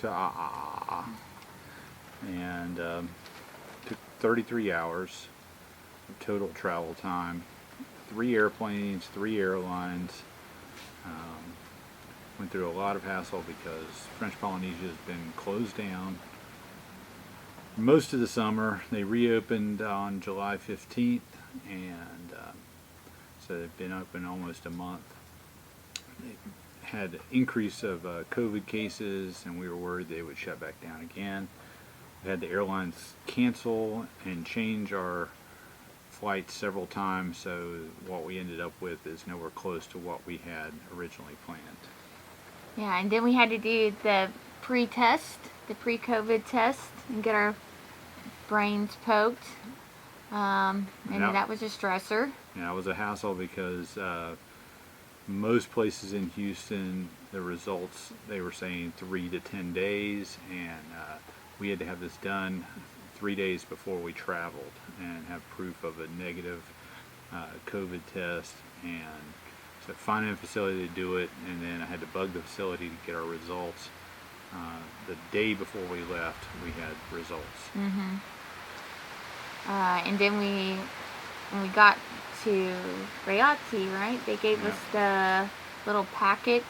Taha'a, and took 33 hours of total travel time. 3 airplanes, 3 airlines. Went through a lot of hassle because French Polynesia has been closed down most of the summer. They reopened on July 15th, and so they've been open almost a month. They had an increase of COVID cases, and we were worried they would shut back down again. We had the airlines cancel and change our flights several times, so what we ended up with is nowhere close to what we had originally planned. Yeah, and then we had to do the pre-test, the pre-COVID test, and get our brains poked. And that was a stressor. Yeah, it was a hassle because most places in Houston, the results, they were saying 3 to 10 days, and we had to have this done 3 days before we traveled and have proof of a negative COVID test. And so finding a facility to do it, and then I had to bug the facility to get our results. The day before we left, we had results. Mm-hmm. And then when we got to Rayati, right, they gave us the little packet.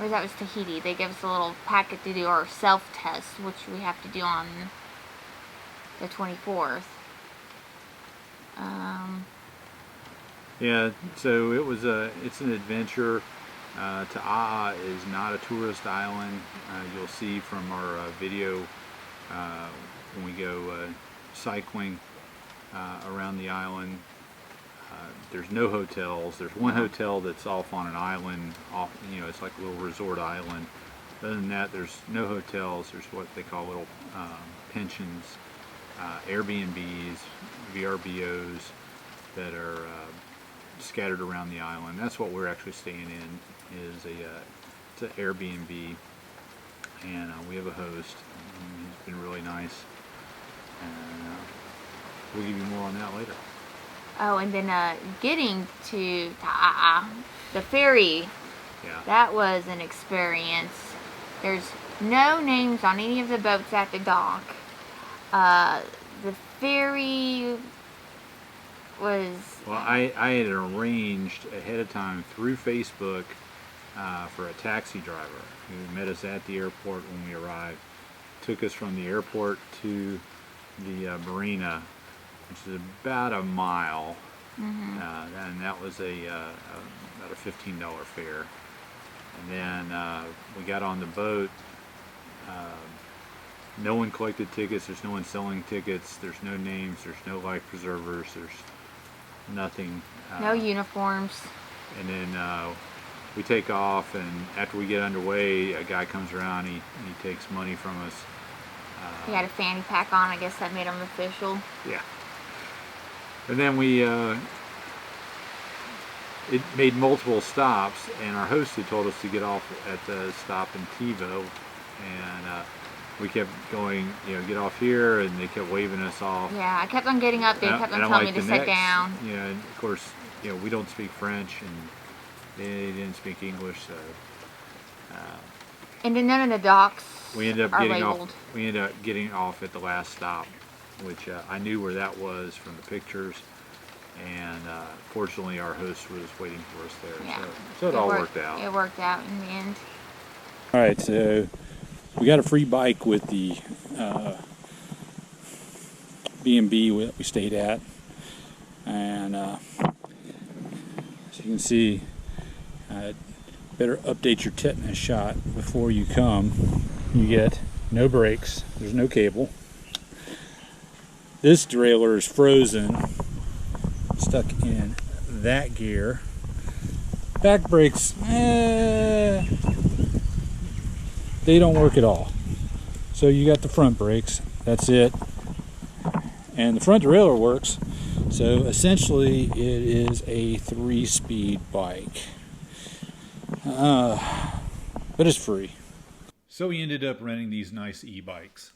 Or that was Tahiti. They gave us a little packet to do our self-test, which we have to do on the 24th. Yeah, so it's an adventure. Taha'a is not a tourist island. You'll see from our video when we go cycling around the island. There's no hotels. There's one hotel that's off on an island. It's like a little resort island. Other than that, there's no hotels. There's what they call little pensions, Airbnbs, VRBOs that are scattered around the island. That's what we're actually staying in. It's an Airbnb, and we have a host. He's been really nice, and we'll give you more on that later. Oh, and then getting to Taha'a, the ferry. Yeah. That was an experience. There's no names on any of the boats at the dock. The ferry was... Well, I had arranged ahead of time through Facebook for a taxi driver who met us at the airport when we arrived. Took us from the airport to the marina, which is about a mile. Mm-hmm. And that was about a $15 fare. And then we got on the boat. No one collected tickets. There's no one selling tickets. There's no names. There's no life preservers. There's nothing. No uniforms. And then we take off, and after we get underway, a guy comes around. He takes money from us. He had a fanny pack on. I guess that made him official. Yeah. And then we it made multiple stops, and our host had told us to get off at the stop in Tivo, and we kept going, get off here, and they kept waving us off. Yeah, I kept on getting up. They kept on telling me to sit down. And of course, we don't speak French, and they didn't speak English, so. And then none of the docks we ended up are getting labeled. We ended up getting off at the last stop, which I knew where that was from the pictures, and fortunately our host was waiting for us there. Yeah. So it all worked out. It worked out in the end. All right, so we got a free bike with the B&B that we stayed at, and as you can see, better update your tetanus shot before you come. You get no brakes, there's no cable. This derailleur is frozen, stuck in that gear. Back brakes, they don't work at all. So you got the front brakes, that's it. And the front derailleur works. So essentially it is a 3-speed bike. But it's free. So we ended up renting these nice e-bikes.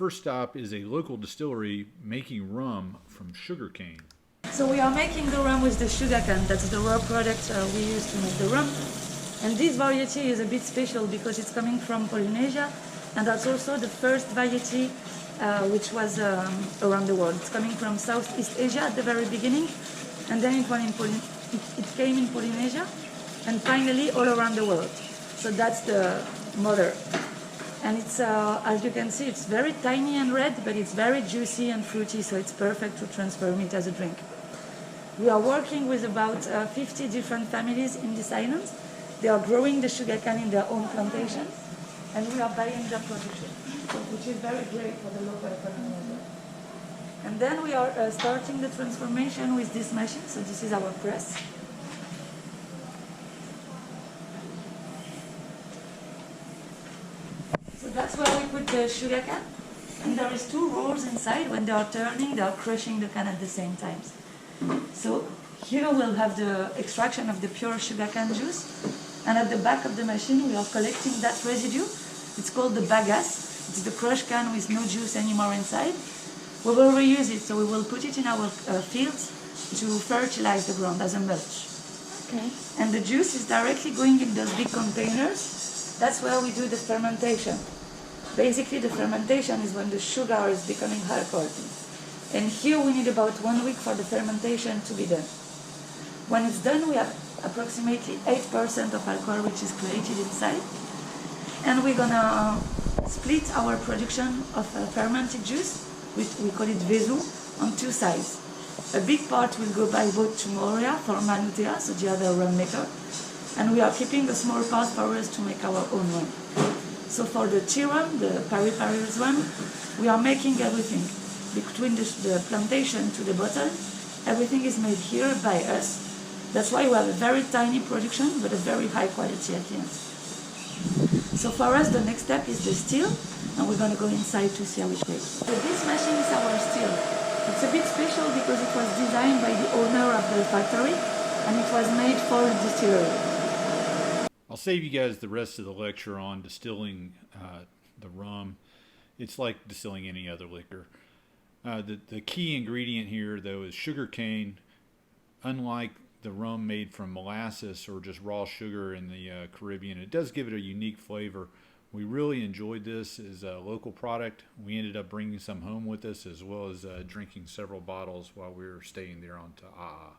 first stop is a local distillery making rum from sugarcane. So we are making the rum with the sugarcane. That's the raw product we use to make the rum. And this variety is a bit special because it's coming from Polynesia, and that's also the first variety which was around the world. It's coming from Southeast Asia at the very beginning, and then it came in Polynesia, and finally all around the world. So that's the mother. And it's, as you can see, it's very tiny and red, but it's very juicy and fruity, so it's perfect to transform it as a drink. We are working with about 50 different families in this island. They are growing the sugarcane in their own plantations, and we are buying their production, which is very great for the local economy as well. And then we are starting the transformation with this machine. So this is our press. So that's where we put the sugarcane. And there is two rolls inside. When they are turning, they are crushing the cane at the same time. So here we'll have the extraction of the pure sugarcane juice. And at the back of the machine, we are collecting that residue. It's called the bagasse. It's the crushed cane with no juice anymore inside. We will reuse it, so we will put it in our fields to fertilize the ground as a mulch. Okay. And the juice is directly going in those big containers. That's where we do the fermentation. Basically, the fermentation is when the sugar is becoming alcohol. And here we need about 1 week for the fermentation to be done. When it's done, we have approximately 8% of alcohol which is created inside. And we're gonna split our production of fermented juice, which we call it vezu, on two sides. A big part will go by boat to Moria for Manutea, so the other rum maker, and we are keeping a small part for us to make our own rum. So for the tea rum, the Pari-Pari's rum, we are making everything. Between the plantation to the bottle, everything is made here by us. That's why we have a very tiny production, but a very high quality at the end. So for us, the next step is the still, and we're going to go inside to see how it works. So this machine is our still. It's a bit special because it was designed by the owner of the factory, and it was made for the distillery. I'll save you guys the rest of the lecture on distilling the rum. It's like distilling any other liquor. The key ingredient here, though, is sugar cane. Unlike the rum made from molasses or just raw sugar in the Caribbean, it does give it a unique flavor. We really enjoyed this as a local product. We ended up bringing some home with us, as well as drinking several bottles while we were staying there on Taha'a.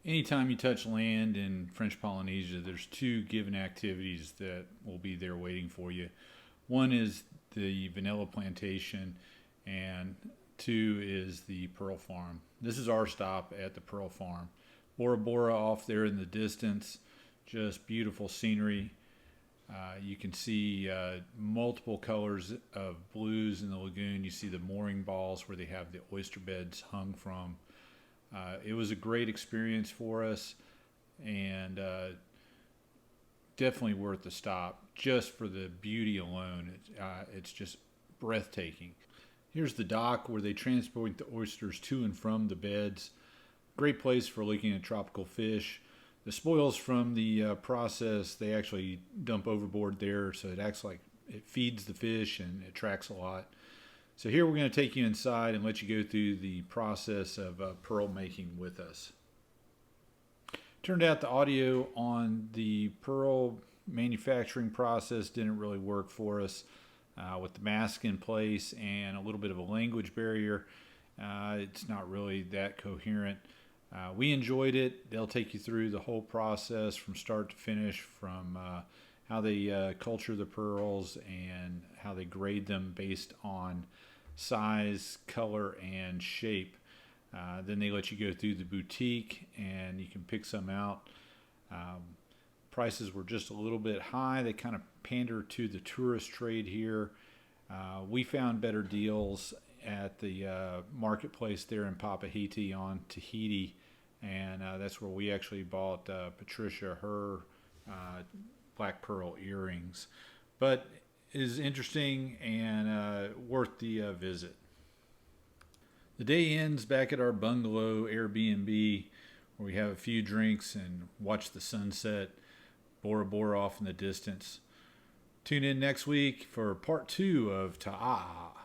Anytime you touch land in French Polynesia, there's two given activities that will be there waiting for you. One is the vanilla plantation, and two is the pearl farm. This is our stop at the pearl farm. Bora Bora off there in the distance, just beautiful scenery. You can see multiple colors of blues in the lagoon. You see the mooring balls where they have the oyster beds hung from. It was a great experience for us, and definitely worth the stop just for the beauty alone. It's just breathtaking. Here's the dock where they transport the oysters to and from the beds. Great place for looking at tropical fish. The spoils from the process, they actually dump overboard there, so it acts like it feeds the fish and it attracts a lot. So here we're going to take you inside and let you go through the process of pearl making with us. Turned out the audio on the pearl manufacturing process didn't really work for us with the mask in place and a little bit of a language barrier. It's not really that coherent. We enjoyed it. They'll take you through the whole process from start to finish, from how they culture the pearls and how they grade them based on size, color, and shape. Then they let you go through the boutique and you can pick some out. prices were just a little bit high. They kind of pander to the tourist trade here. We found better deals at the marketplace there in Papaheti on Tahiti, and that's where we actually bought Patricia her black pearl earrings. But it is interesting and worth the visit. The day ends back at our bungalow Airbnb, where we have a few drinks and watch the sunset, Bora Bora off in the distance. Tune in next week for part 2 of Taha'a.